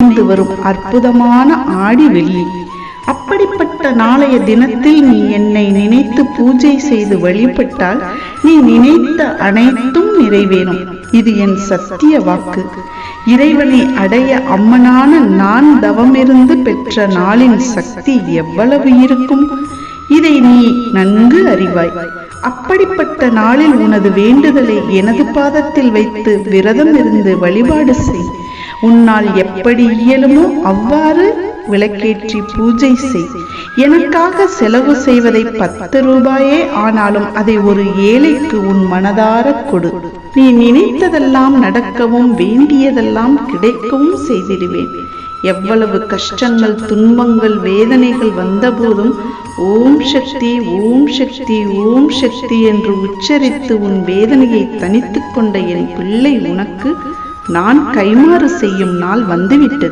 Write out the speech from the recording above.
இணைந்து வரும் அற்புதமான ஆடி வெள்ளி. அப்படிப்பட்ட நாளைய தினத்தில் நீ என்னை நினைத்து பூஜை செய்து வழிபட்டால் நீ நினைத்த அனைத்தும் நிறைவேறும். இது என் சத்திய வாக்கு. இறைவனை அடைய அம்மனான நான் தவமிருந்து பெற்ற நாளின் சக்தி எவ்வளவு இருக்கும், இதை நீ நன்கு அறிவாய். அப்படிப்பட்ட நாளில் உனது வேண்டுதலை எனது பாதத்தில் வைத்து விரதம் இருந்து வழிபாடு செய். உன்னால் எப்படி இயலுமோ அவ்வாறு விளக்கேற்றி பூஜை செய். எனக்காக செலவு செய்வதை 10 ரூபாயே ஆனாலும் அதை ஒரு ஏழைக்கு உன் மனதார கொடு. நீ நினைத்ததெல்லாம் நடக்கவும் வேண்டியதெல்லாம் கிடைக்கவும் செய்திடுவேன். எவ்வளவு கஷ்டங்கள், துன்பங்கள், வேதனைகள் வந்தபோதும் ஓம் சக்தி, ஓம் சக்தி, ஓம் சக்தி என்று உச்சரித்து உன் வேதனையை தனித்து கொண்ட என் பிள்ளை உனக்கு நான் கைமாறு செய்யும் நாள் வந்துவிட்டது.